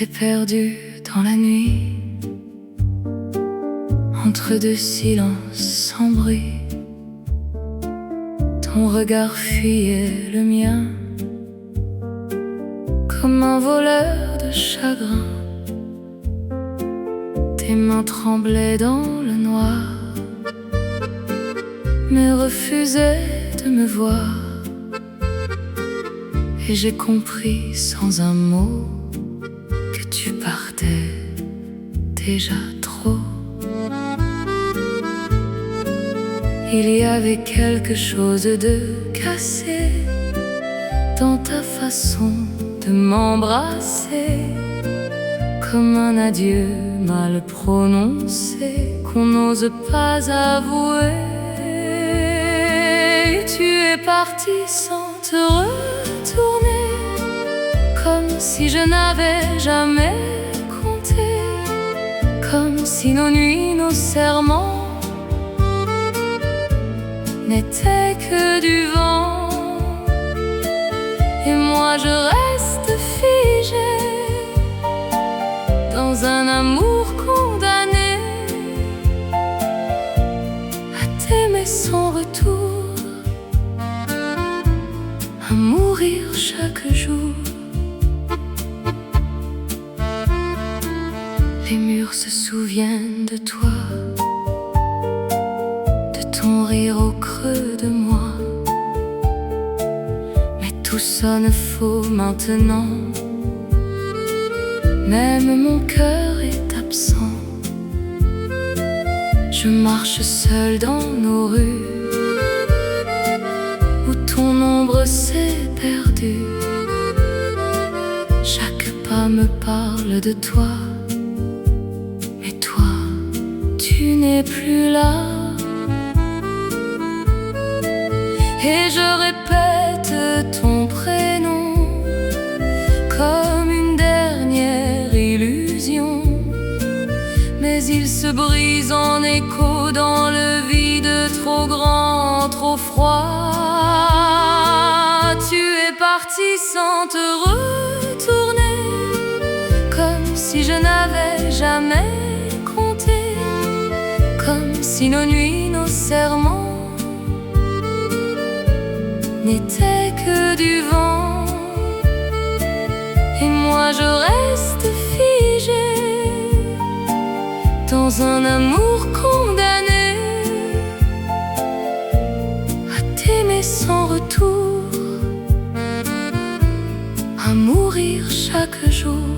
T'es perdu dans la nuit, entre deux silences sans bruit. Ton regard fuyait le mien, comme un voleur de chagrin. Tes mains tremblaient dans le noir, mais refusaient de me voir. Et j'ai compris sans un mot que tu partais déjà trop. Il y avait quelque chose de cassé dans ta façon de m'embrasser, comme un adieu mal prononcé qu'on n'ose pas avouer. Tu es parti sans te retourner, comme si je n'avais jamais compté, comme si nos nuits, nos serments n'étaient que du vent. Et moi je reste figée dans un amour condamné à t'aimer sans retour, à mourir chaque jour. Les murs se souviennent de toi, de ton rire au creux de moi. Mais tout sonne faux maintenant, même mon cœur est absent. Je marche seule dans nos rues, où ton ombre s'est perdue. Chaque pas me parle de toi, mais toi, tu n'es plus là. Et je répète ton prénom comme une dernière illusion, mais il se brise en écho dans le vide trop grand, trop froid. Tu es parti sans te retourner, comme si je n'avais jamais compté, comme si nos nuits, nos serments n'étaient que du vent. Et moi je reste figée dans un amour condamné à t'aimer sans retour, à mourir chaque jour.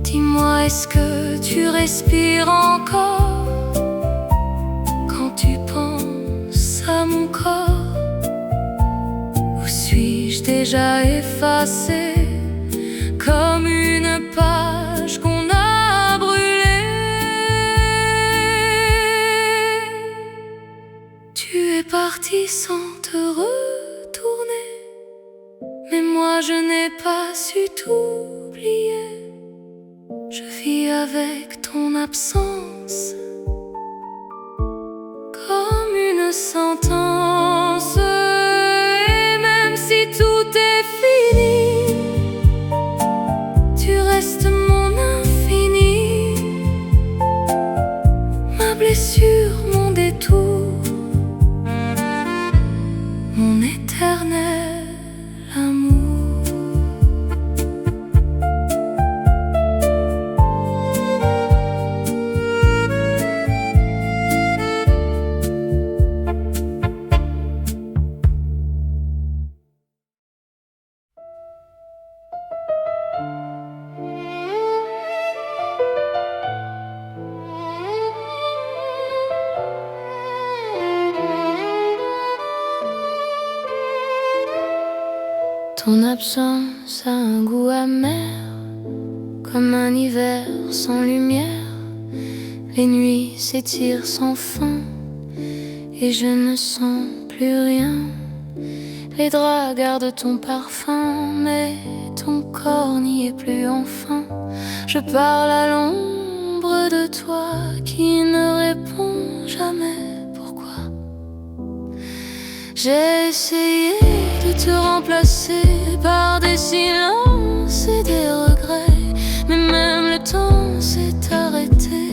Dis-moi, est-ce que tu respires encore quand tu penses à mon corps? Ou suis-je déjà effacée comme une page qu'on a brûlée? Tu es parti sans te retourner, mais moi je n'ai pas su t'oublier. Je vis avec ton absence comme une sentence. Et même si tout est fini, tu restes mon infini, ma blessure, mon détour, mon éternel amour. Ton absence a un goût amer, comme un hiver sans lumière. Les nuits s'étirent sans fin, et je ne sens plus rien. Les draps gardent ton parfum, mais ton corps n'y est plus enfin. Je parle à l'ombre de toi qui ne répond jamais. Pourquoi? J'ai essayé de te remplacer par des silences souffrances et des regrets. Mais même le temps s'est arrêté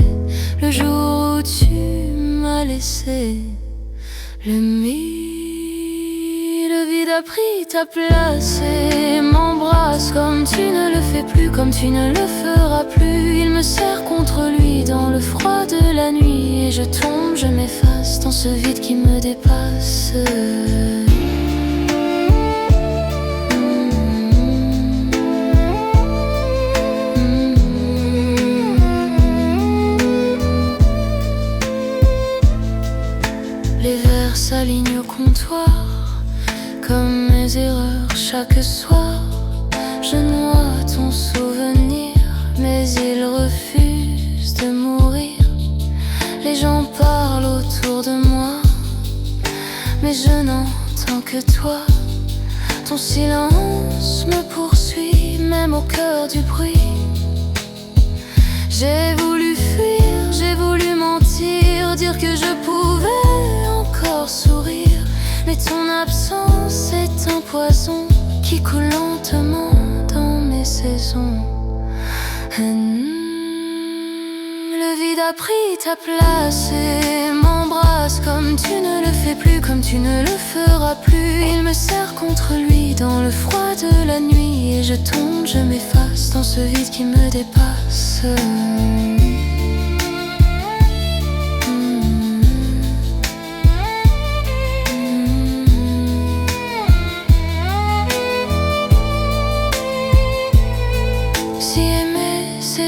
le jour où tu m'as laissé. Le vide a pris ta place et m'embrasse comme tu ne le fais plus, comme tu ne le feras plus. Il me serre contre lui dans le froid de la nuit et je tombe, je m'efface dans ce vide qui me dépasse. Les verres s'alignent au comptoir comme mes erreurs chaque soir. Je noie ton souvenir, mais il refuse de mourir. Les gens parlent autour de moi, mais je n'entends que toi. Ton silence me poursuit, même au cœur du bruit. J'ai voulu fuir, j'ai voulu mentir, dire que je pouvais encore sourire. Mais ton absence est un poison qui coule lentement dans mes saisons. Le vide a pris ta place et m'embrasse comme tu ne le fais plus, comme tu ne le feras plus. Il me serre contre lui dans le froid de la nuit et je tombe, je m'efface dans ce vide qui me dépasse.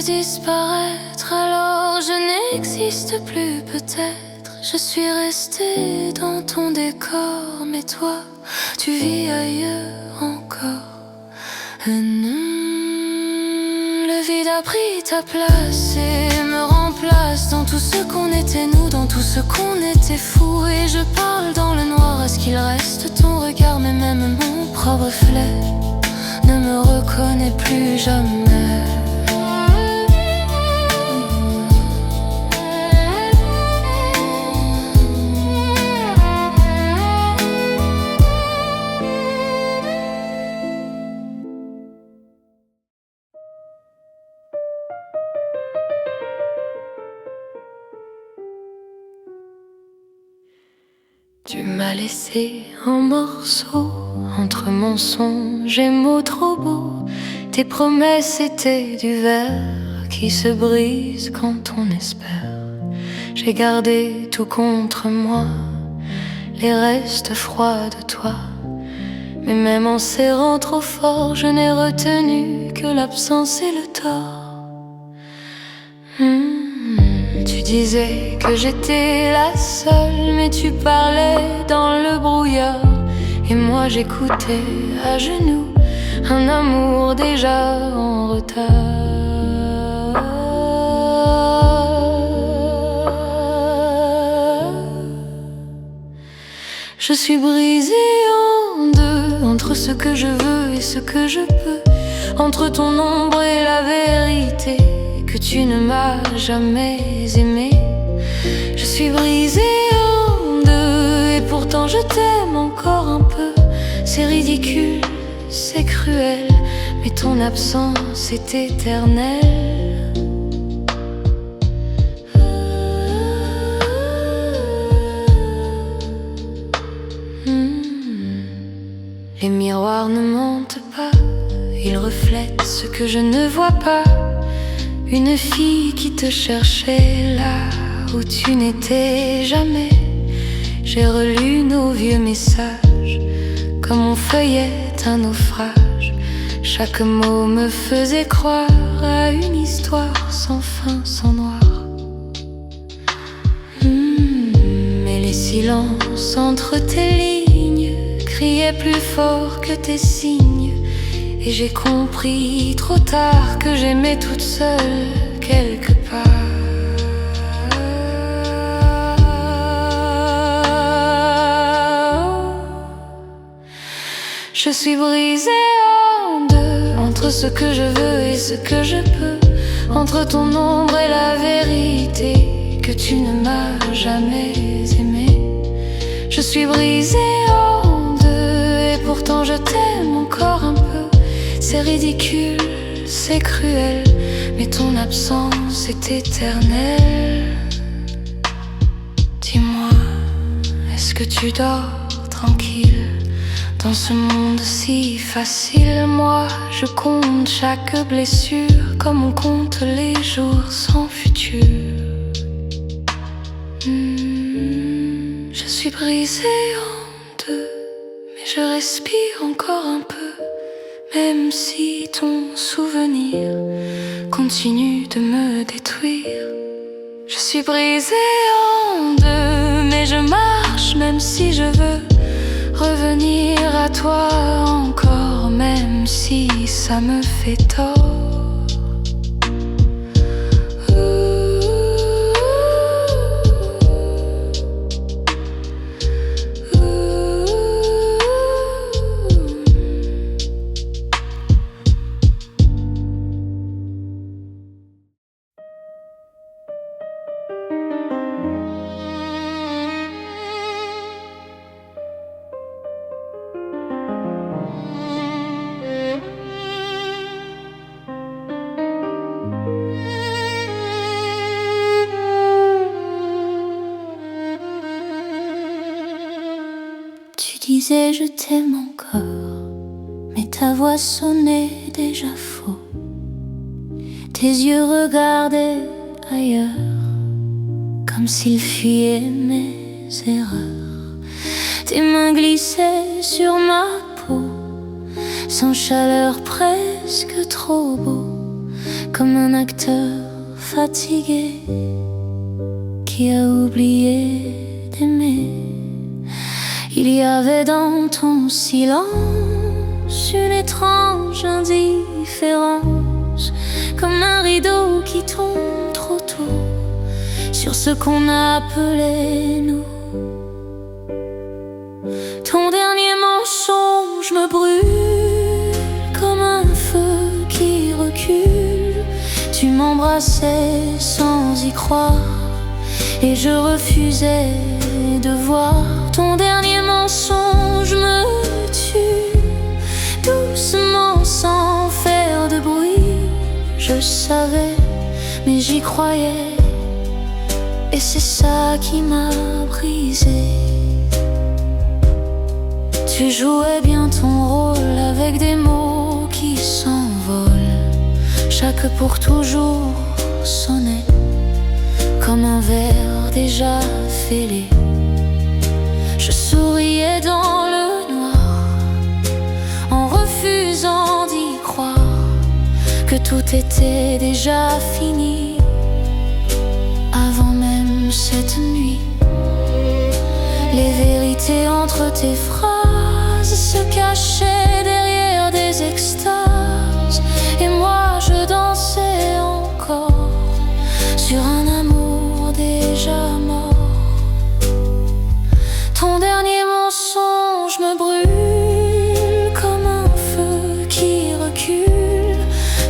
Disparaître, alors je n'existe plus peut-être. Je suis restée dans ton décor, mais toi, tu vis ailleurs encore. Le vide a pris ta place et me remplace dans tout ce qu'on était nous, dans tout ce qu'on était fou. Et je parle dans le noir, est-ce qu'il reste ton regard? Mais même mon propre reflet ne me reconnaît plus jamais. Tu m'as laissé en morceaux entre mensonges et mots trop beaux. Tes promesses étaient du verre qui se brise quand on espère. J'ai gardé tout contre moi, les restes froids de toi. Mais même en serrant trop fort, je n'ai retenu que l'absence et le tort. Tu disais que j'étais la seule, mais tu parlais dans le brouillard. Et moi j'écoutais à genoux un amour déjà en retard. Je suis brisée en deux, entre ce que je veux et ce que je peux, entre ton ombre et la vérité que tu ne m'as jamais aimé. Je suis brisée en deux et pourtant je t'aime encore un peu. C'est ridicule, c'est cruel, mais ton absence est éternelle. Les miroirs ne mentent pas, ils reflètent ce que je ne vois pas. Une fille qui te cherchait là où tu n'étais jamais. J'ai relu nos vieux messages comme on feuillette un naufrage. Chaque mot me faisait croire à une histoire sans fin, sans noir. Mais les silences entre tes lignes criaient plus fort que tes signes. Et j'ai compris trop tard que j'aimais toute seule quelque part. Je suis brisée en deux, entre ce que je veux et ce que je peux, entre ton ombre et la vérité que tu ne m'as jamais aimé. Je suis brisée en deux et pourtant je t'aime encore un peu. C'est ridicule, c'est cruel, mais ton absence est éternelle. Dis-moi, est-ce que tu dors tranquille dans ce monde si facile? Moi, je compte chaque blessure comme on compte les jours sans futur. Je suis brisée en deux, mais je respire encore un peu, même si ton souvenir continue de me détruire. Je suis brisée en deux, mais je marche même si je veux revenir à toi encore, même si ça me fait tort. Tu disais je t'aime encore, mais ta voix sonnait déjà faux. Tes yeux regardaient ailleurs, comme s'ils fuyaient mes erreurs. Tes mains glissaient sur ma peau, sans chaleur presque trop beau, comme un acteur fatigué qui a oublié d'aimer. Il y avait dans ton silence une étrange indifférence, comme un rideau qui tombe trop tôt sur ce qu'on appelait nous. Ton dernier mensonge me brûle comme un feu qui recule. Tu m'embrassais sans y croire et je refusais de voir. Ton dernier mensonge me tue, doucement sans faire de bruit. Je savais, mais j'y croyais, et c'est ça qui m'a brisé. Tu jouais bien ton rôle avec des mots qui s'envolent. Chaque pour toujours sonnait comme un verre déjà fêlé. Je souriais dans le noir en refusant d'y croire que tout était déjà fini avant même cette nuit. Les vérités entre tes phrases se cachaient derrière des extases, et moi je dansais encore sur un amour déjà mort. Ton dernier mensonge me brûle comme un feu qui recule.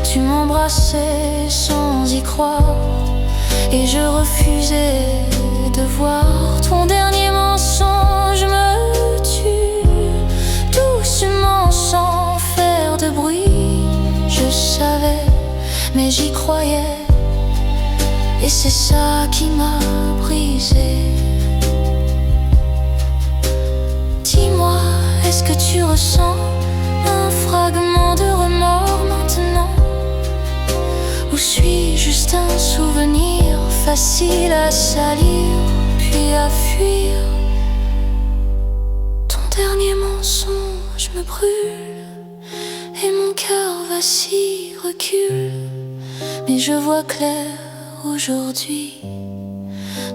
Tu m'embrassais sans y croire et je refusais de voir. Ton dernier mensonge me tue, doucement sans faire de bruit. Je savais, mais j'y croyais, et c'est ça qui m'a brisé. Dis-moi, est-ce que tu ressens un fragment de remords maintenant? Ou suis-je juste un souvenir facile à salir puis à fuir? Ton dernier mensonge me brûle et mon cœur vacille, recule. Mais je vois clair aujourd'hui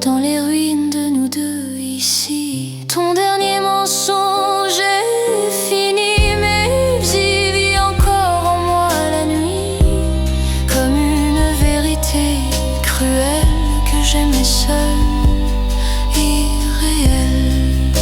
dans les ruines de nous deux ici. Ton dernier mensonge est fini, mais il vit encore en moi la nuit, comme une vérité cruelle que j'aimais seule, irréelle.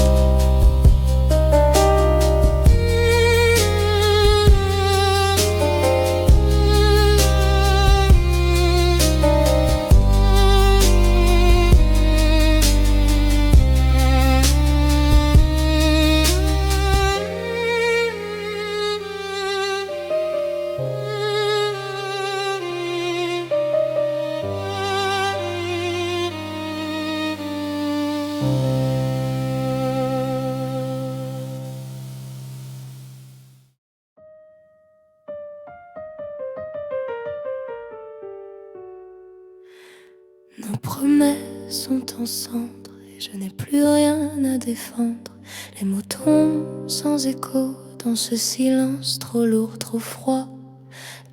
promesses sont en cendres et je n'ai plus rien à défendre. Les mots tombent sans écho dans ce silence trop lourd, trop froid.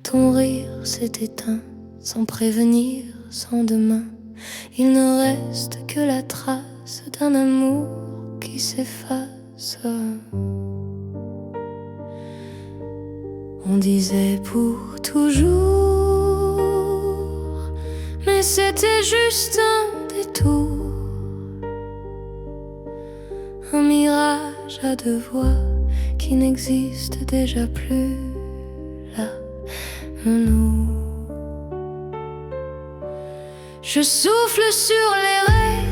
Ton rire s'est éteint sans prévenir, sans demain. Il ne reste que la trace d'un amour qui s'efface. On disait pour toujours, mais c'était juste un détour, un mirage à deux voix qui n'existe déjà plus là. Nous, je souffle sur les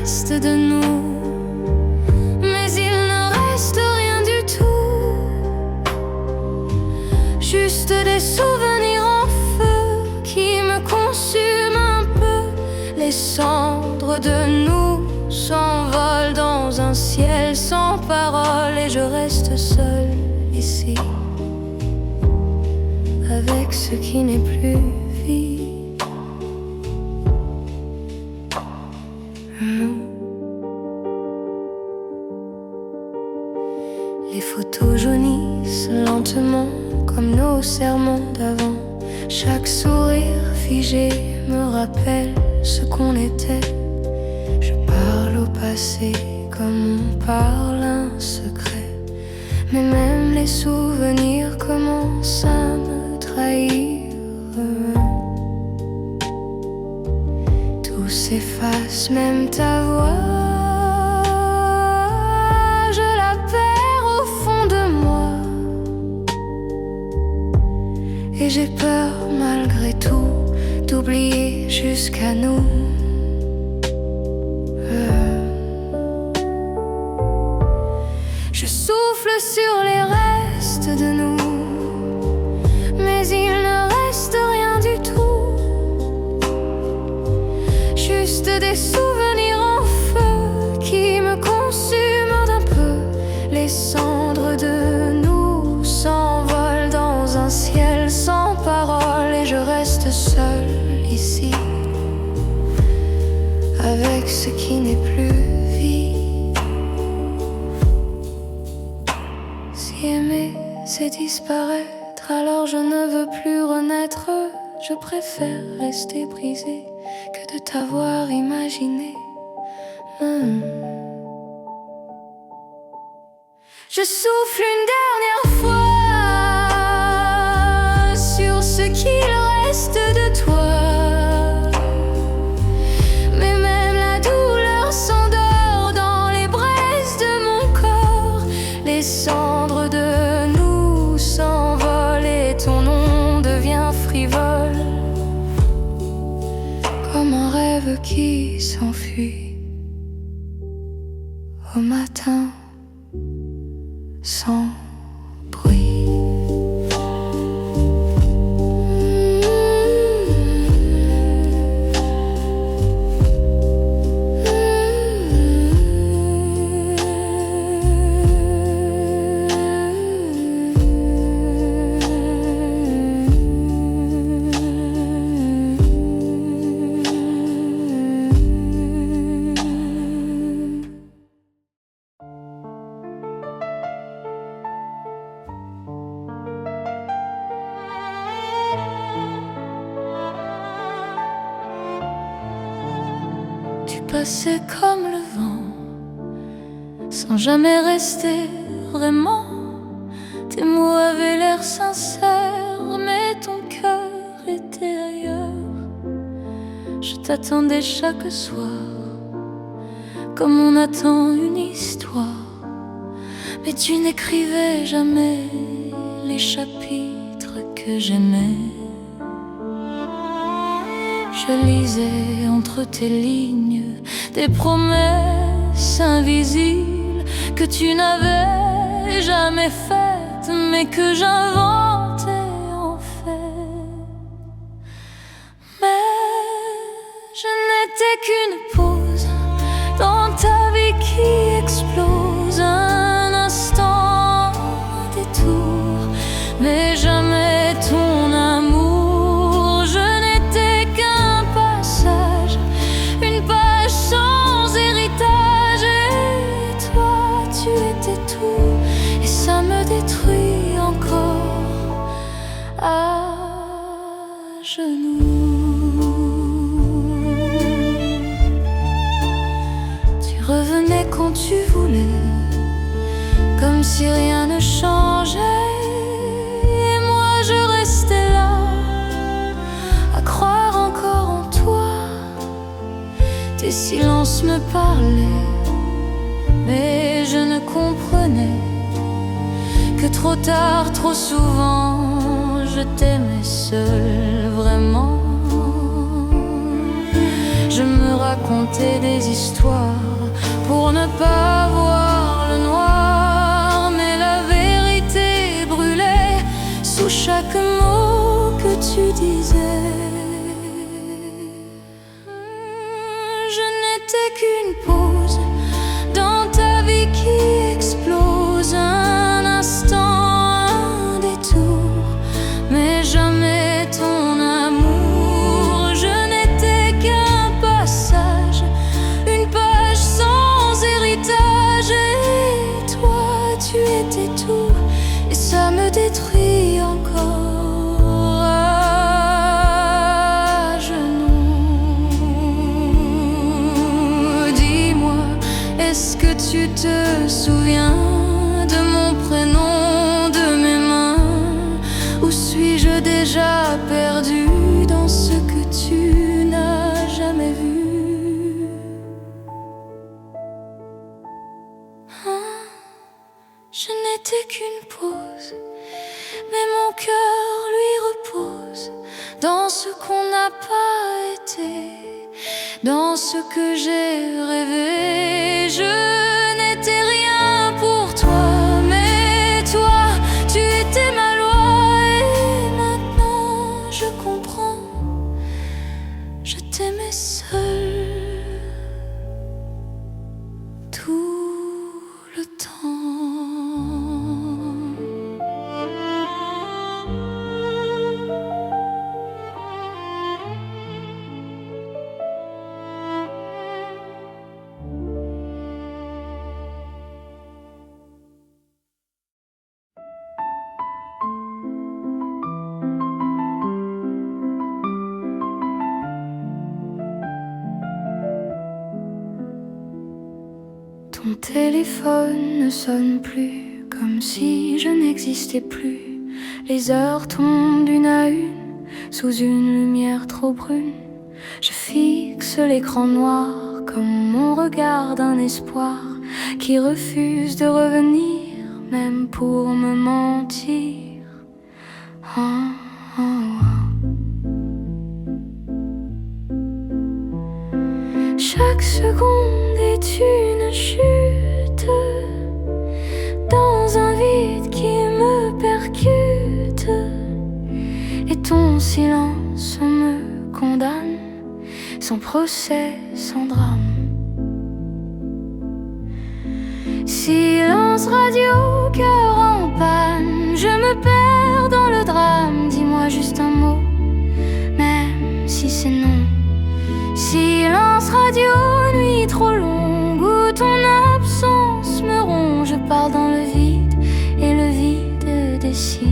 restes de nous, mais il ne reste rien du tout, juste des souvenirs en feu qui me consument un peu. Les cendres de nous s'envolent dans un ciel sans parole et je reste seule ici avec ce qui n'est plus vie. Les photos jaunissent lentement comme nos serments d'avant. Chaque sourire figé me rappelle ce qu'on était. Je parle au passé comme on parle un secret, mais même les souvenirs commencent à me trahir. Tout s'efface, même ta voix. Et j'ai peur malgré tout d'oublier jusqu'à nous. Je souffle sur les restes de nous, mais il ne reste rien du tout, juste des souvenirs en feu qui me consument d'un peu. Les cendres de nous s'envolent dans un ciel sans parole et je reste seule ici avec ce qui n'est plus vie. Si aimer c'est disparaître, alors je ne veux plus renaître. Je préfère rester brisée que de t'avoir imaginé. Je souffle une dernière fois sur ce qu'il reste de toi, mais même la douleur s'endort dans les braises de mon corps. Les cendres de nous s'envolent et ton nom devient frivole, comme un rêve qui s'enfuit au matin sans bruit. Passer comme le vent, sans jamais rester vraiment. Tes mots avaient l'air sincères, mais ton cœur était ailleurs. Je t'attendais chaque soir, comme on attend une histoire, mais tu n'écrivais jamais les chapitres que j'aimais. Je lisais entre tes lignes des promesses invisibles que tu n'avais jamais faites, mais que j'inventais en fait. Mais je n'étais qu'une pause dans ta vie qui explose, un instant, un détour, mais jamais ton amour. Je n'étais qu'un passage, une page Les silences me parlaient, mais je ne comprenais que trop tard, trop souvent, je t'aimais seul, vraiment. Je me racontais des histoires pour ne pas voir le noir, mais la vérité brûlait sous chaque mot que tu disais. Je n'étais qu'une pause dans ta vie qui explose, un instant, un détour, mais jamais ton amour. Je n'étais qu'un passage, une page sans héritage, et toi tu étais tout, et ça me détruit encore. Est-ce que tu te souviens de mon prénom, de mes mains? Ou suis-je déjà perdu dans ce que tu n'as jamais vu? Je n'étais qu'une pause, mais mon cœur lui repose dans ce qu'on n'a pas été, dans ce que j'ai rêvé. Je n'étais rien pour toi, mais toi, tu étais ma loi. Et maintenant je comprends, je t'aimais seul tout le temps. Ton téléphone ne sonne plus, comme si je n'existais plus. Les heures tombent d'une à une, sous une lumière trop brune. Je fixe l'écran noir, comme mon regard d'un espoir qui refuse de revenir, même pour me mentir. Oh, oh, oh. Chaque seconde est une chute dans un vide qui me percute, et ton silence me condamne, sans procès, sans drame. Silence radio, cœur en panne, je me perds dans le drame. Dis-moi juste un mot, même si c'est non. Silence radio, nuit trop longue où ton absence me ronge. Je parle dans le vide et le vide décide.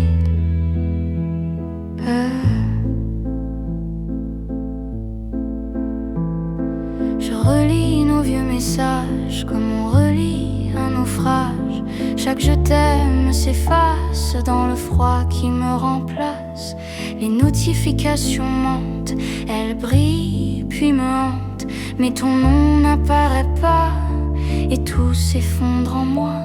Je relis nos vieux messages comme on relit un naufrage. Chaque je t'aime s'efface dans le froid qui me remplace. Les notifications montent, elles brillent puis me hantent, mais ton nom n'apparaît pas et tout s'effondre en moi.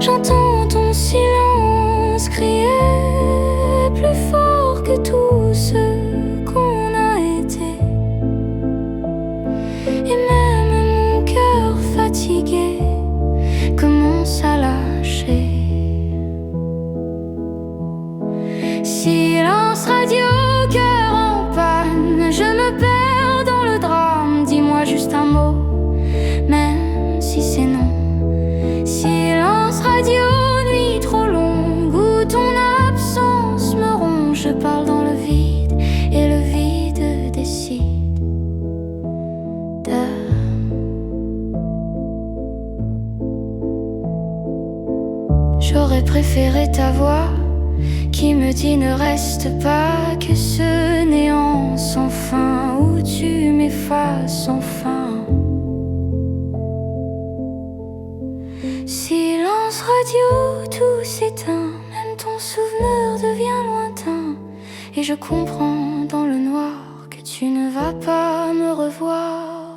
J'entends ton silence crier plus fort que tout ce qu'on a été, et même mon cœur fatigué commence à lâcher. Silence radio, cœur en panne, je me perds dans le drame. Dis-moi juste un mot, même si c'est non. Silence radio, nuit trop longue où ton absence me ronge. Je parle dans le vide et le vide décide. J'aurais préféré ta voix qui me dit ne reste pas, que ce néant sans fin où tu m'effaces enfin. Silence radio, tout s'éteint, même ton souvenir devient lointain, et je comprends dans le noir que tu ne vas pas me revoir.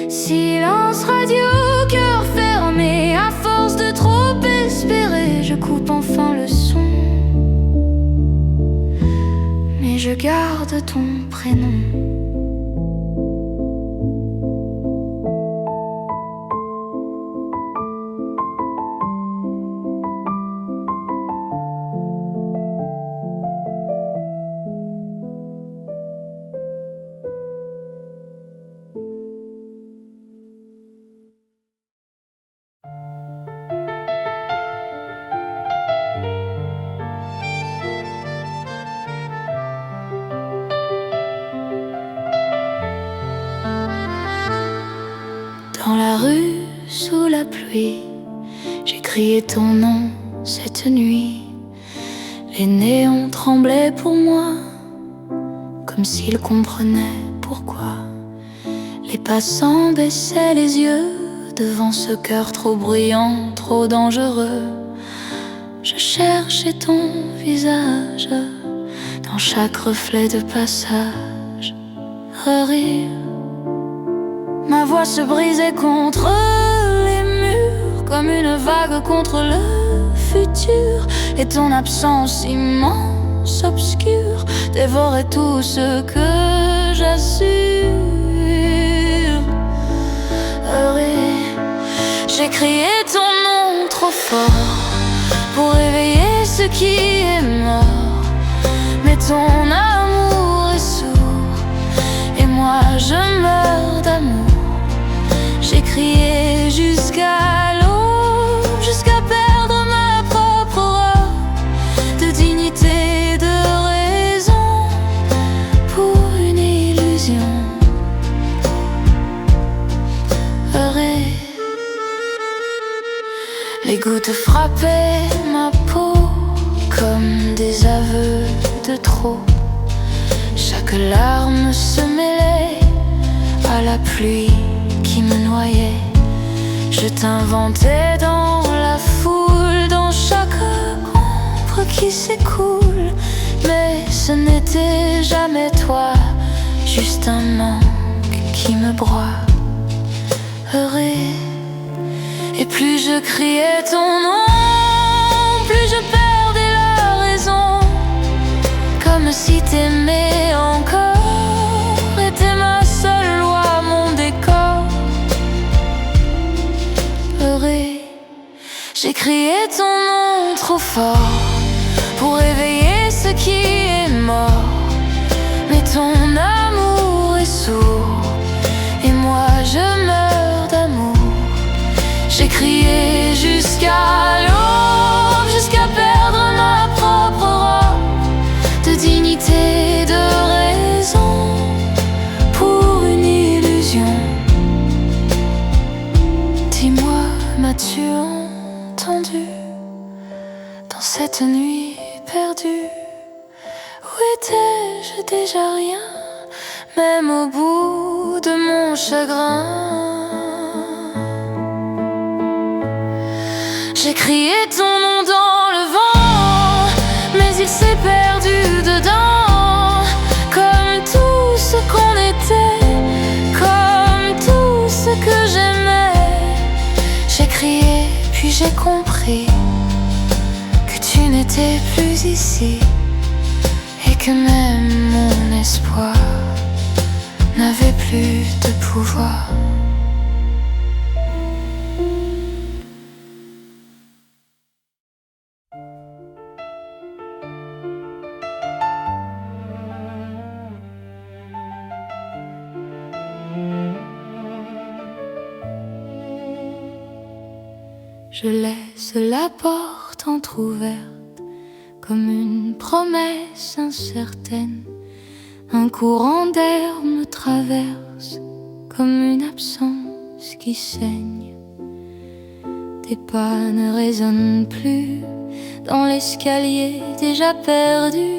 Silence radio, cœur fermé, à force de trop espérer, je coupe enfin le son. Mais je garde ton prénom. Dans la rue, sous la pluie, j'ai crié ton nom cette nuit. Les néons tremblaient pour moi, comme s'ils comprenaient pourquoi. Les passants baissaient les yeux devant ce cœur trop bruyant, trop dangereux. Je cherchais ton visage dans chaque reflet de passage. Rire. Ma voix se brisait contre les murs, comme une vague contre le futur. Et ton absence immense, obscure, dévorait tout ce que j'assure. J'ai crié ton nom trop fort pour réveiller ce qui est mort. Mais ton amour est sourd, et moi je meurs d'amour. J'ai crié jusqu'à l'aube, jusqu'à perdre ma propre aura de dignité, de raison, pour une illusion. Heureux. Les gouttes frappaient ma peau comme des aveux de trop. Chaque larme se mêlait à la pluie qui me noyait. Je t'inventais dans la foule, dans chaque ombre qui s'écoule. Mais ce n'était jamais toi, juste un manque qui me broie. Heureux. Et plus je criais ton nom, plus je perdais la raison. Comme si t'aimais encore était ma seule loi, mon décor. Heureux. J'ai crié ton nom trop fort pour réveiller ce qui est mort. Mais ton amour est sourd, et moi je meurs d'amour. J'ai crié jusqu'à l'aube, jusqu'à perdre ma propre aura de dignité, de raison, pour une illusion. Dis-moi, m'as-tu entendu dans cette nuit perdue? Où étais-je déjà rien, même au bout de mon chagrin? J'ai crié ton nom dans le vent, mais il s'est perdu dedans. Comme tout ce qu'on était, comme tout ce que j'aimais. J'ai crié, puis j'ai compris que tu n'étais plus ici, et que même mon espoir n'avait plus de pouvoir. Je laisse la porte entr'ouverte comme une promesse incertaine. Un courant d'air me traverse comme une absence qui saigne. Tes pas ne résonnent plus dans l'escalier déjà perdu.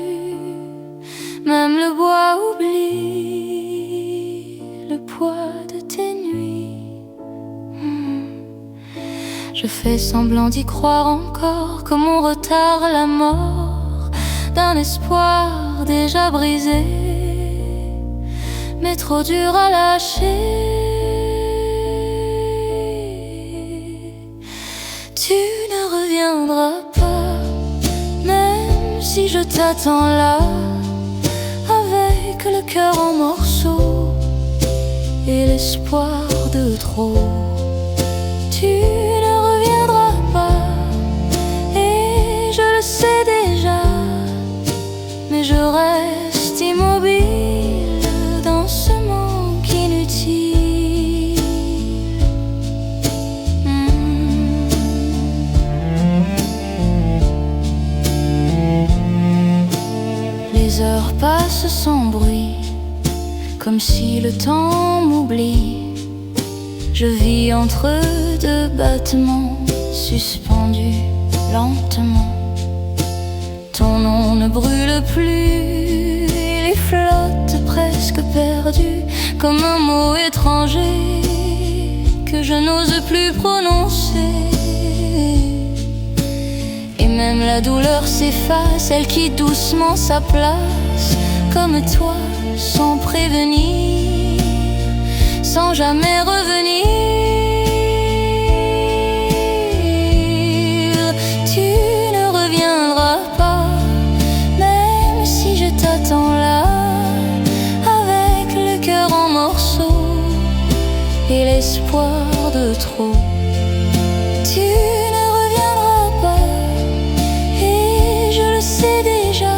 Même le bois oublie le poids de tes nuits. Je fais semblant d'y croire encore, que mon retard la mort d'un espoir déjà brisé. mais trop dur à lâcher. Tu ne reviendras pas, même si je t'attends là, avec le cœur en morceaux et l'espoir de trop. Tu ne reviendras pas, et je le sais déjà, mais je reste immobile dans ce manque inutile. Les heures passent sans bruit, comme si le temps m'oublie. Je vis entre deux battements, suspendu lentement. Ton nom ne brûle plus, il flotte presque perdu, comme un mot étranger que je n'ose plus prononcer. Et même la douleur s'efface, elle quitte doucement sa place, comme toi, sans prévenir, sans jamais revenir. Tu ne reviendras pas, même si je t'attends là, avec le cœur en morceaux et l'espoir de trop. Tu ne reviendras pas, et je le sais déjà,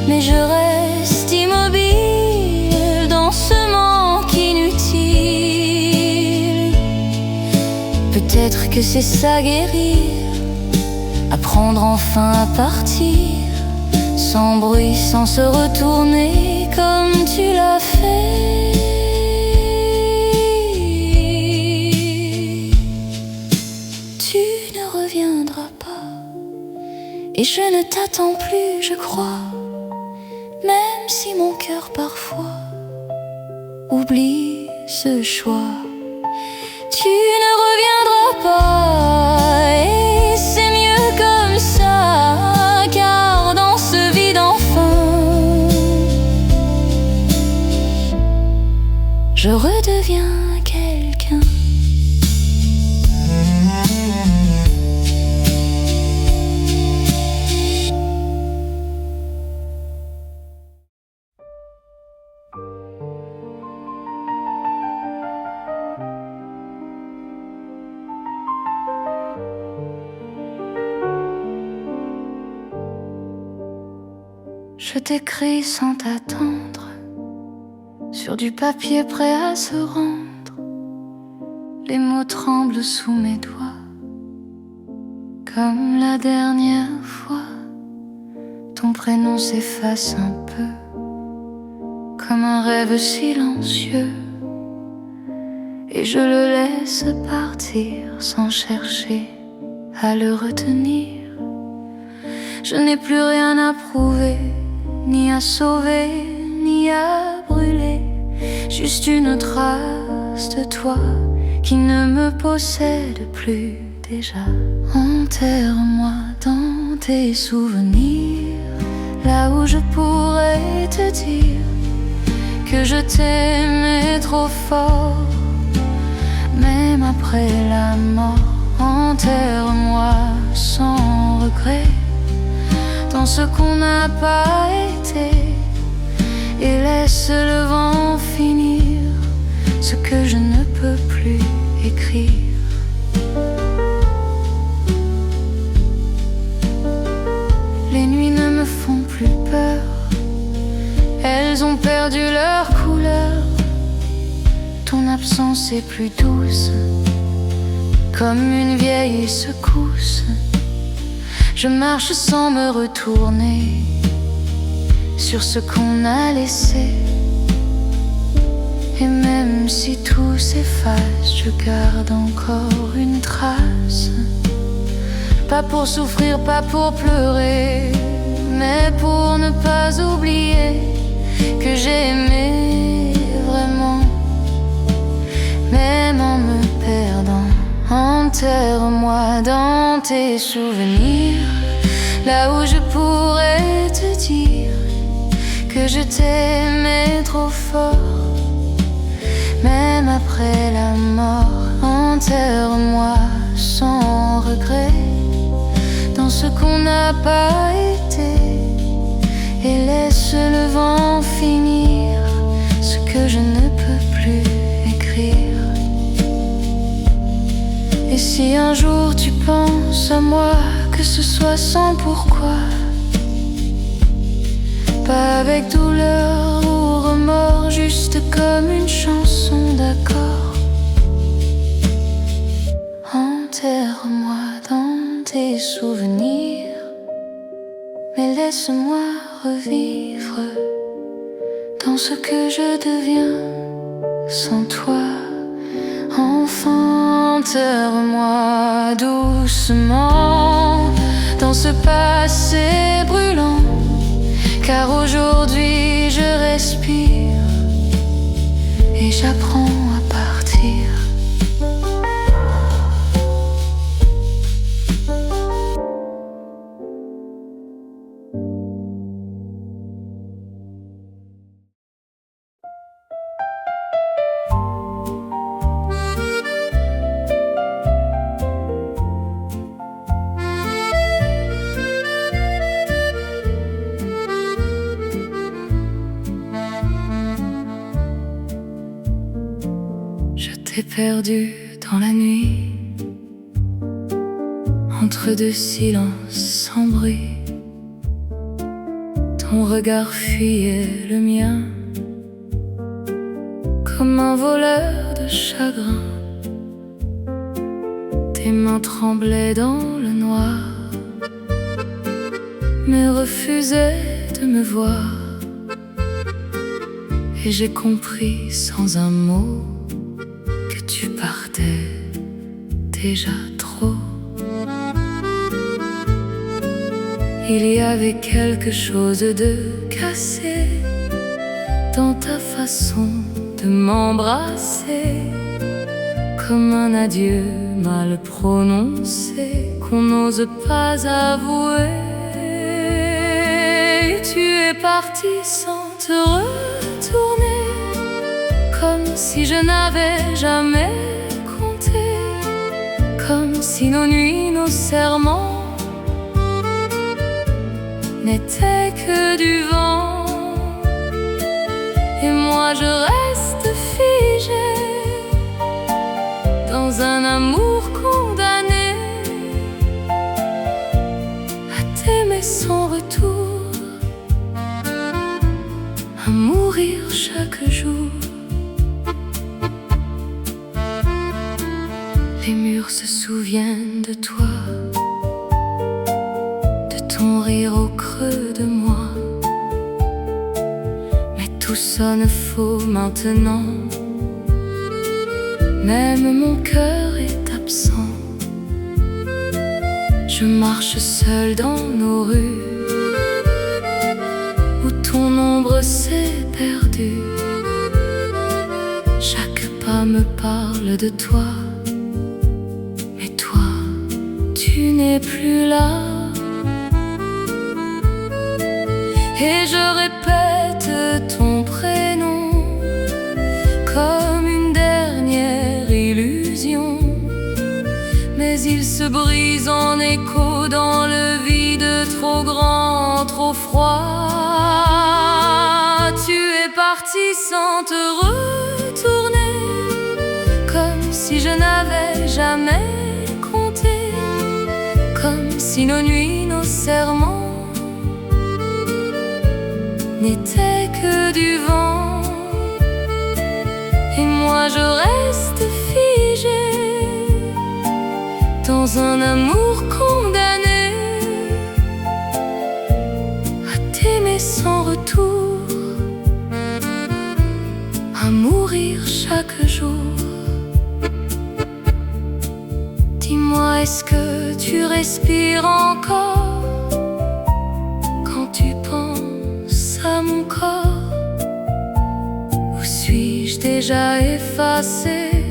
mais je reste immobile dans ce manque inutile. Peut-être que c'est ça guérir, apprendre enfin à partir, sans bruit, sans se retourner comme tu l'as fait. Tu ne reviendras pas, et je ne t'attends plus, je crois, même si mon cœur parfois oublie ce choix. Tu ne reviendras pas, et c'est mieux comme ça, car dans ce vide enfin, je redeviens quelqu'un. Je t'écris sans t'attendre, sur du papier prêt à se rendre. Les mots tremblent sous mes doigts, comme la dernière fois. Ton prénom s'efface un peu, comme un rêve silencieux, et je le laisse partir sans chercher à le retenir. Je n'ai plus rien à prouver, ni à sauver, ni à brûler, juste une trace de toi qui ne me possède plus déjà. Enterre-moi dans tes souvenirs, là où je pourrais te dire que je t'aimais trop fort, même après la mort. Enterre-moi sans regret dans ce qu'on n'a pas été, et laisse le vent finir ce que je ne peux plus écrire. Les nuits ne me font plus peur, elles ont perdu leur couleur. Ton absence est plus douce, comme une vieille secousse. Je marche sans me retourner sur ce qu'on a laissé, et même si tout s'efface, je garde encore une trace. Pas pour souffrir, pas pour pleurer, mais pour ne pas oublier que j'ai aimé vraiment, même en me perdant. Enterre-moi dans tes souvenirs, là où je pourrais te dire que je t'aimais trop fort. Même après la mort, enterre-moi sans regret dans ce qu'on n'a pas été, et laisse le vent finir ce que je ne peux plus écrire. Et si un jour tu penses à moi, que ce soit sans pourquoi, pas avec douleur ou remords, juste comme une chanson d'accord. Enterre-moi dans tes souvenirs, mais laisse-moi revivre dans ce que je deviens sans toi. Enfin, enterre-moi doucement dans ce passé brûlant, car aujourd'hui je respire et j'apprends à partir. T'es perdu dans la nuit, entre deux silences sans bruit. Ton regard fuyait le mien, comme un voleur de chagrin. Tes mains tremblaient dans le noir, mais refusaient de me voir. Et j'ai compris sans un mot que tu partais déjà trop. Il y avait quelque chose de cassé dans ta façon de m'embrasser, comme un adieu mal prononcé qu'on n'ose pas avouer. Tu es parti sans te retourner, comme si je n'avais jamais compté, comme si nos nuits, nos serments n'étaient que du vent. Et moi je reste figée dans un amour condamné à t'aimer sans retour, à mourir chaque jour. Les murs se souviennent de toi, de ton rire au creux de moi. Mais tout sonne faux maintenant, même mon cœur est absent. Je marche seule dans nos rues, où ton ombre s'est perdue. Chaque pas me parle de toi, mais toi, tu n'es plus là. Et je répète ton prénom comme une dernière illusion, mais il se brise en écho dans le vide trop grand, trop froid. Tu es parti sans te retourner, comme si je n'avais jamais compté, comme si nos nuits, nos serments n'étaient que du vent. Et moi je reste figée dans un amour condamné à t'aimer sans retour, à mourir chaque jour. Dis-moi, est-ce que tu respires encore quand tu penses à mon corps? Ou suis-je déjà effacée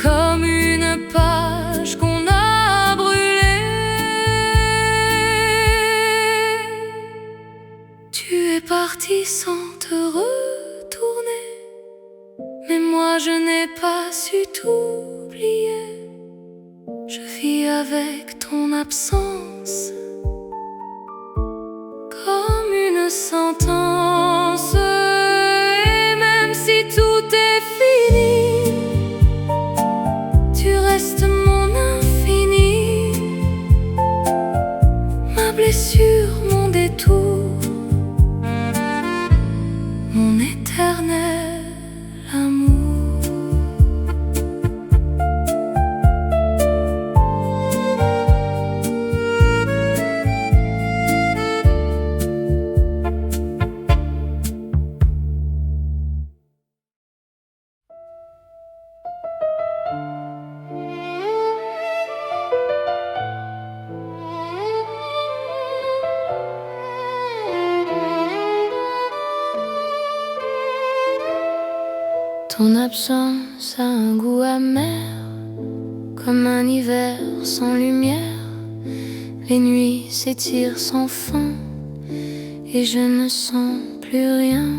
comme une page qu'on a brûlée? Tu es parti parti sans te retourner. Mais moi je n'ai pas su t'oublier. Je vis avec ton absence comme une sentence. Et même si tout est fini, tu restes mon infini, ma blessure, mon détour, mon éternel amour. Ton absence a un goût amer, comme un hiver sans lumière. Les nuits s'étirent sans fin, et je ne sens plus rien.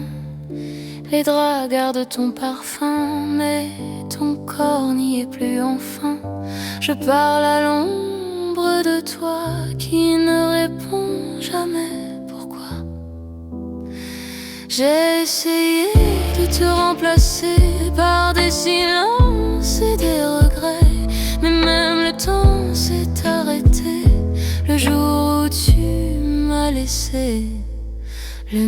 Les draps gardent ton parfum, mais ton corps n'y est plus enfin. Je parle à l'ombre de toi qui ne répond jamais. Pourquoi? J'ai essayé de te remplacer par des silences et des regrets, mais même le temps s'est arrêté le jour où tu m'as laissé. Le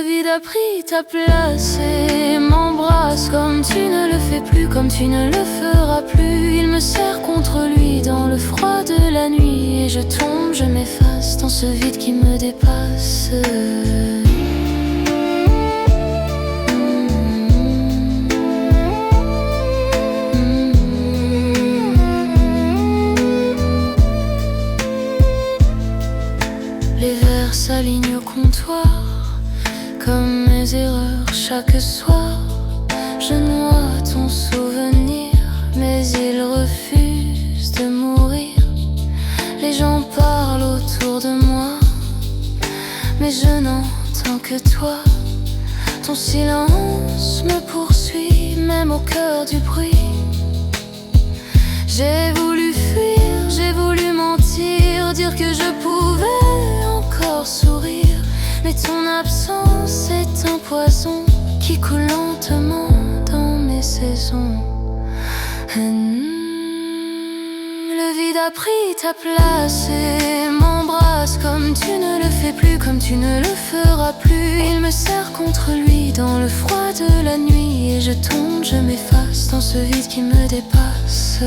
vide a pris ta place et m'embrasse comme tu ne le fais plus, comme tu ne le feras plus. Il me serre contre lui dans le froid de la nuit, et je tombe, je m'efface dans ce vide qui me dépasse. Les verres s'alignent au comptoir comme mes erreurs chaque soir. Je noie ton souvenir, mais il refuse de mourir. Les gens parlent autour de moi, mais je n'entends que toi. Ton silence me poursuit, même au cœur du bruit. J'ai voulu fuir, j'ai voulu mentir, dire que je pouvais encore sourire. Mais ton absence est un poison qui coule lentement dans mes saisons. Le vide a pris ta place et m'embrasse comme tu ne le fais plus, comme tu ne le feras plus. Il me serre contre lui dans le froid de la nuit, et je tombe, je m'efface dans ce vide qui me dépasse.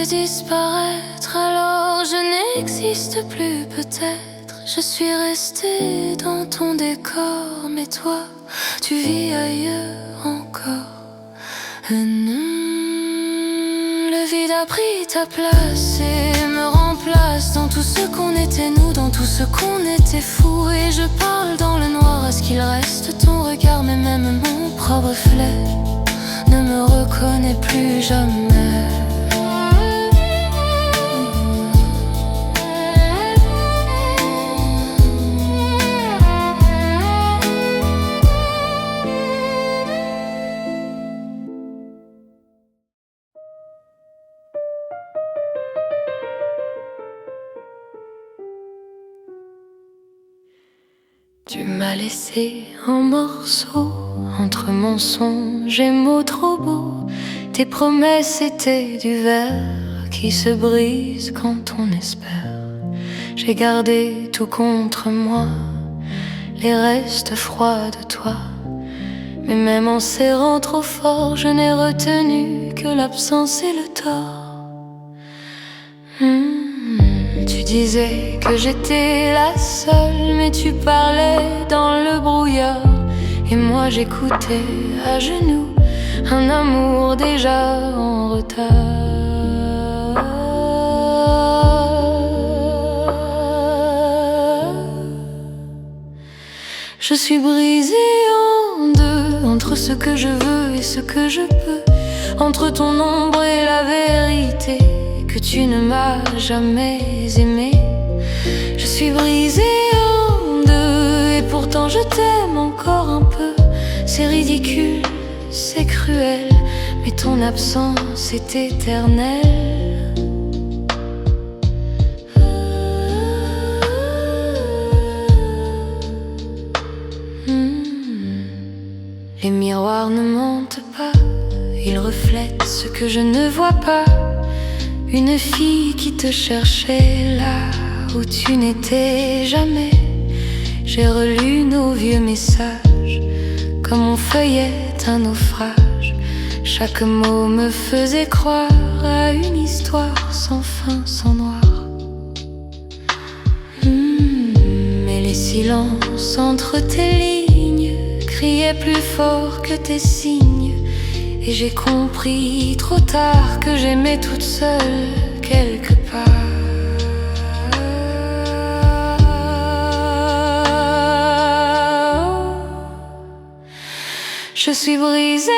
Disparaître, alors je n'existe plus peut-être. Je suis restée dans ton décor, mais toi, tu vis ailleurs encore. Le vide a pris ta place et me remplace dans tout ce qu'on était nous, dans tout ce qu'on était fou. Et je parle dans le noir à ce qu'il reste ton regard, mais même mon propre reflet ne me reconnaît plus jamais. Tu m'as laissé en morceaux, entre mensonges et mots trop beaux. Tes promesses étaient du verre qui se brise quand on espère. J'ai gardé tout contre moi, les restes froids de toi. Mais même en serrant trop fort, je n'ai retenu que l'absence et le tort. Tu disais que j'étais la seule, mais tu parlais dans le brouillard. Et moi j'écoutais à genoux un amour déjà en retard. Je suis brisée en deux, entre ce que je veux et ce que je peux, entre ton ombre et la vérité que tu ne m'as jamais aimé. Je suis brisée en deux et pourtant je t'aime encore un peu. C'est ridicule, c'est cruel, mais ton absence est éternelle. Les miroirs ne mentent pas, ils reflètent ce que je ne vois pas. Une fille qui te cherchait là où tu n'étais jamais. J'ai relu nos vieux messages comme on feuillette un naufrage. Chaque mot me faisait croire à une histoire sans fin, sans noir. Mais les silences entre tes lignes criaient plus fort que tes signes. Et j'ai compris trop tard que j'aimais toute seule quelque part. Je suis brisée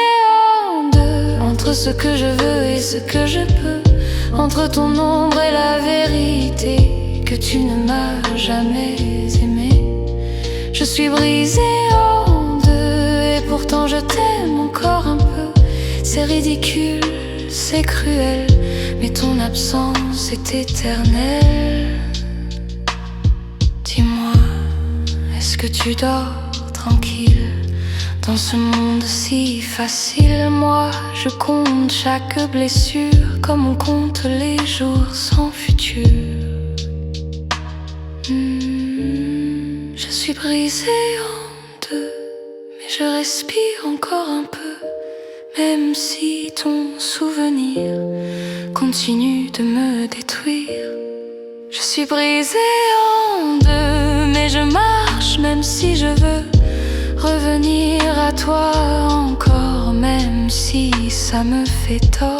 en deux, entre ce que je veux et ce que je peux, entre ton ombre et la vérité que tu ne m'as jamais aimé. Je suis brisée en deux et pourtant je t'aime encore un peu. C'est ridicule, c'est cruel, mais ton absence est éternelle. Dis-moi, est-ce que tu dors tranquille dans ce monde si facile? Moi, je compte chaque blessure comme on compte les jours sans futur. Je suis brisée en deux, mais je respire encore un peu. Même si ton souvenir continue de me détruire. Je suis brisée en deux, mais je marche même si je veux revenir à toi encore, même si ça me fait tort.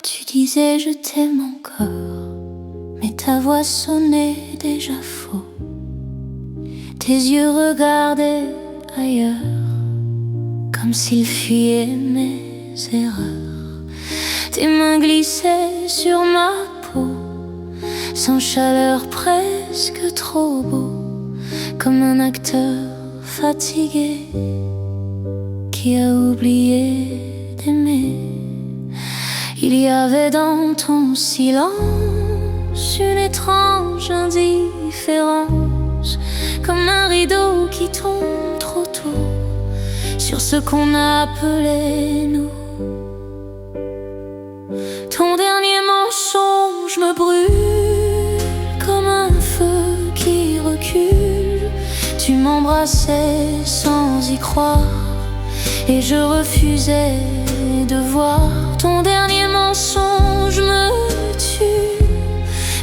Tu disais je t'aime encore, mais ta voix sonnait déjà faux. Tes yeux regardaient ailleurs, comme s'ils fuyaient mes erreurs. Tes mains glissaient sur ma peau, sans chaleur presque trop beau, comme un acteur fatigué qui a oublié d'aimer. Il y avait dans ton silence une étrange indifférence, comme un rideau qui tombe trop tôt sur ce qu'on appelait nous. Ton dernier mensonge me brûle comme un feu qui recule. Tu m'embrassais sans y croire et je refusais de voir. Ton dernier mensonge me tue,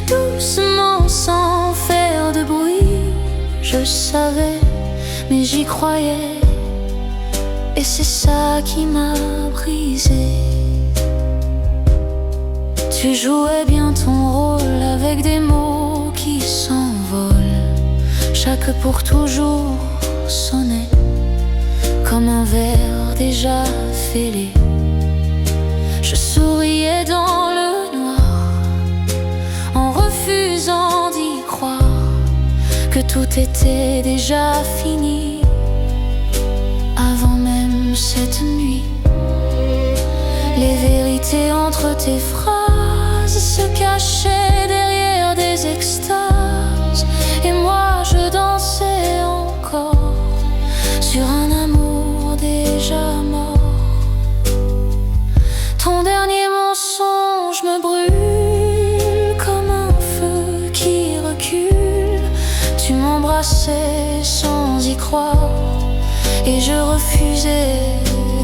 doucement sans faire de bruit. Je savais, mais j'y croyais, et c'est ça qui m'a brisé. Tu jouais bien ton rôle avec des mots qui s'envolent. Chaque pour toujours sonnait comme un verre déjà fêlé. Je souriais dans le noir en refusant d'y croire que tout était déjà fini avant même cette nuit. Les vérités entre tes phrases se cachaient derrière des extases, et moi je dansais encore sur un amour déjà mort. Ton dernier mensonge m'embrassais sans y croire, et je refusais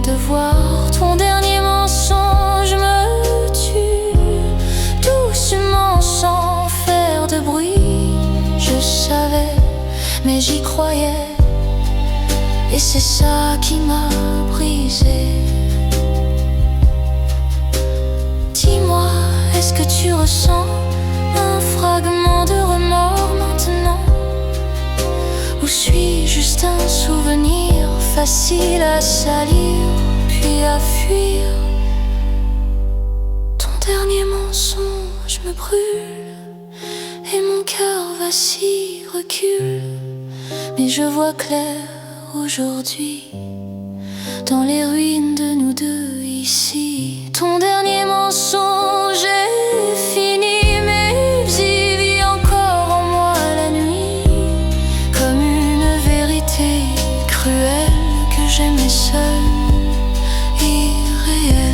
de voir ton dernier mensonge me tue. Doucement sans faire de bruit, je savais, mais j'y croyais, et c'est ça qui m'a brisé. Dis-moi, est-ce que tu ressens un fragment de remords maintenant, ou suis-je juste un souvenir facile à salir puis à fuir? Ton dernier mensonge me brûle et mon cœur vacille, recule, mais je vois clair aujourd'hui dans les ruines de nous deux ici. Ton dernier mensonge est fini, mais il vit encore en moi la nuit, comme une vérité cruelle que j'aimais seule, irréelle.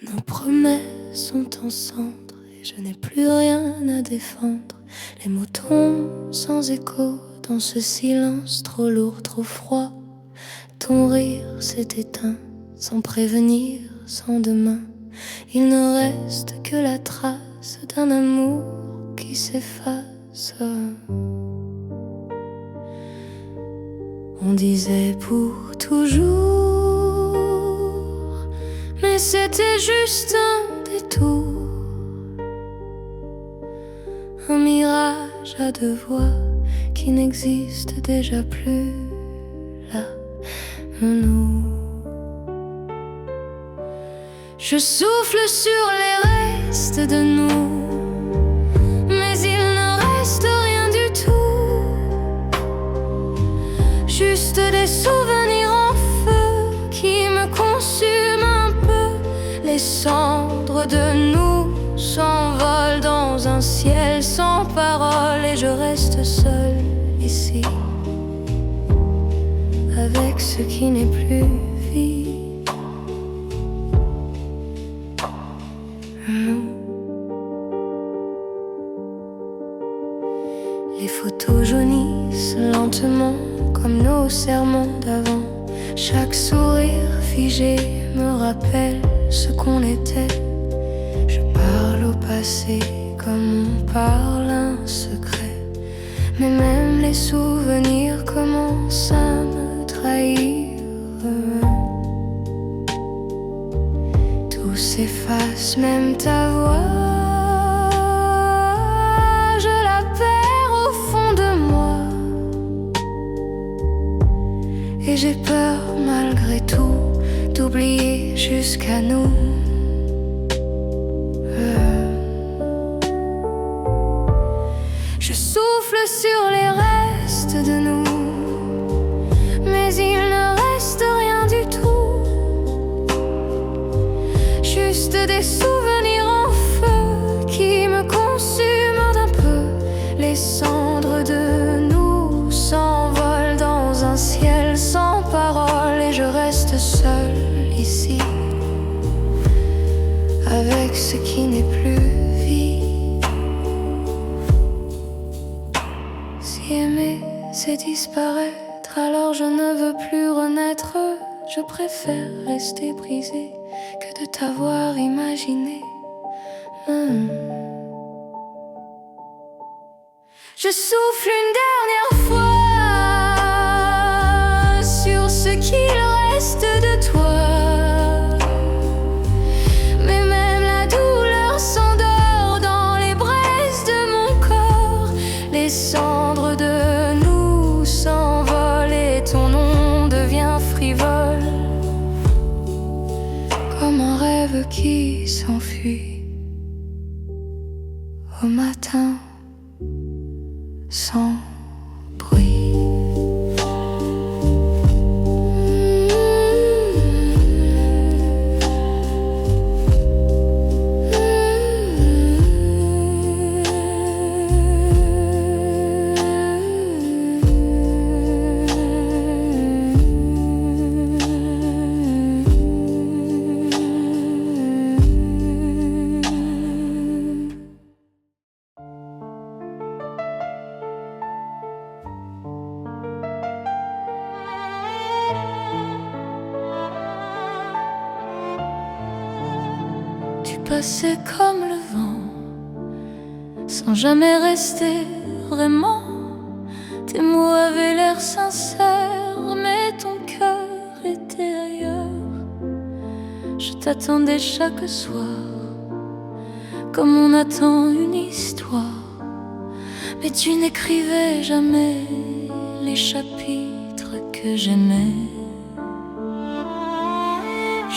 Nos promesses sont en cendres et je n'ai plus rien à défendre. Les mots tombent sans écho dans ce silence trop lourd, trop froid. Ton rire s'est éteint sans prévenir, sans demain. Il ne reste que la trace d'un amour qui s'efface. On disait pour toujours, mais c'était juste un détour, un mirage à deux voix qui n'existe déjà plus là. Nous, je souffle sur les restes de nous, mais il ne reste rien du tout, juste des souvenirs en feu qui me consument un peu. Les cendres de nous s'envolent dans un ciel sans parole, et je reste seule ici avec ce qui n'est plus vie. Les photos jaunissent lentement comme nos serments d'avant. Chaque sourire figé me rappelle ce qu'on était. Je parle au passé comme on parle un secret, mais même les souvenirs commencent à me trahir. Tout s'efface, même ta voix, je la perds au fond de moi, et j'ai peur malgré tout d'oublier jusqu'à nous. Je souffle sur les restes de nous, mais il ne reste rien du tout, juste des souvenirs en feu qui me consument un peu. Les cendres de nous s'envolent dans un ciel sans parole, et je reste seule ici avec ce qui n'est plus vie. Si aimer c'est disparaître, alors je ne veux plus renaître. Je préfère rester brisée que de t'avoir imaginé. Je souffle une dernière fois sur ce qu'il reste de toi, mais même la douleur s'endort dans les braises de mon corps. Les cendres de nous s'envolent et ton nom devient frivole. comme un rêve qui s'enfuit au matin sans bruit. Tu passais comme le vent, sans jamais rester vraiment. Tes mots avaient l'air sincères, mais ton cœur était ailleurs. Je t'attendais chaque soir, comme on attend une histoire. Mais tu n'écrivais jamais les chapitres que j'aimais.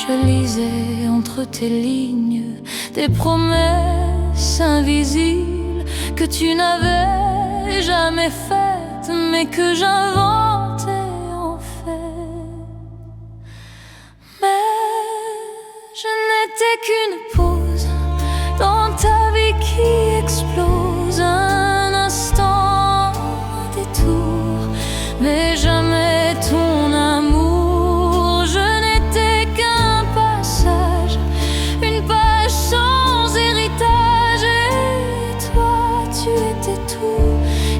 Je lisais entre tes lignes des promesses invisibles que tu n'avais jamais faites, mais que j'inventais en fait. Mais je n'étais qu'une pause dans ta vie qui explose, un instant, un détour, mais jamais ton amour.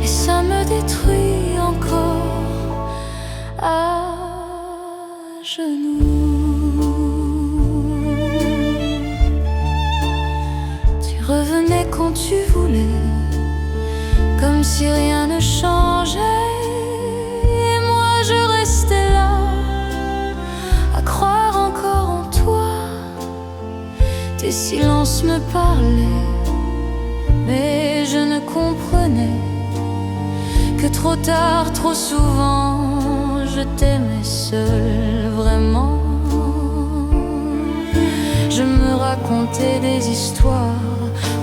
Et ça me détruit encore à genoux. Tu revenais quand tu voulais, comme si rien ne changeait. Et moi je restais là, à croire encore en toi. Tes silences me parlaient, mais je ne comprenais que trop tard, trop souvent, je t'aimais seul, vraiment. Je me racontais des histoires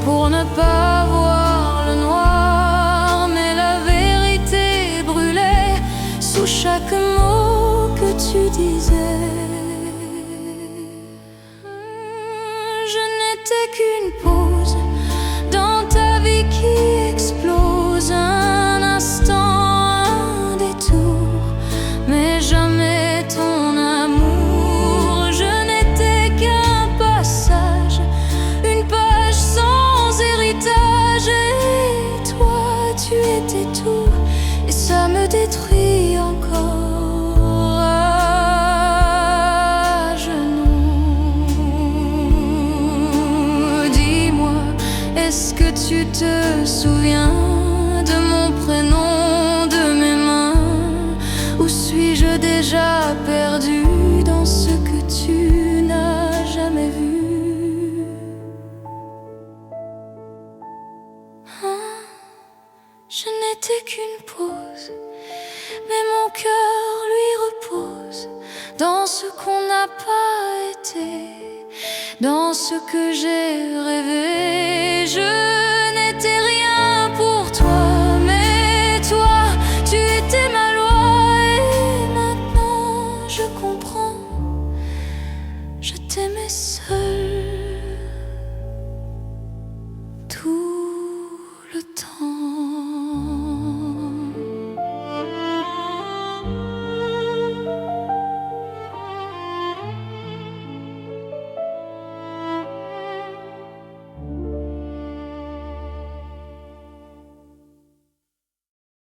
pour ne pas voir le noir, mais la vérité brûlait sous chaque mot que tu disais. Je n'étais qu'une pause dans ta vie qui explose, un instant, un détour, mais jamais ton amour. Je n'étais qu'un passage, une page sans héritage, et toi tu étais tout, et ça me détruit encore à genoux. Dis-moi, est-ce que tu te souviens de mon prénom, de mes mains? Ou suis-je déjà perdu dans ce que tu n'as jamais vu? Je n'étais qu'une pause, mais mon cœur lui repose dans ce qu'on n'a pas été, dans ce que j'ai rêvé. Je n'étais rien pour toi, mais toi, tu étais ma loi. Et maintenant je comprends, je t'aimais seul tout le temps.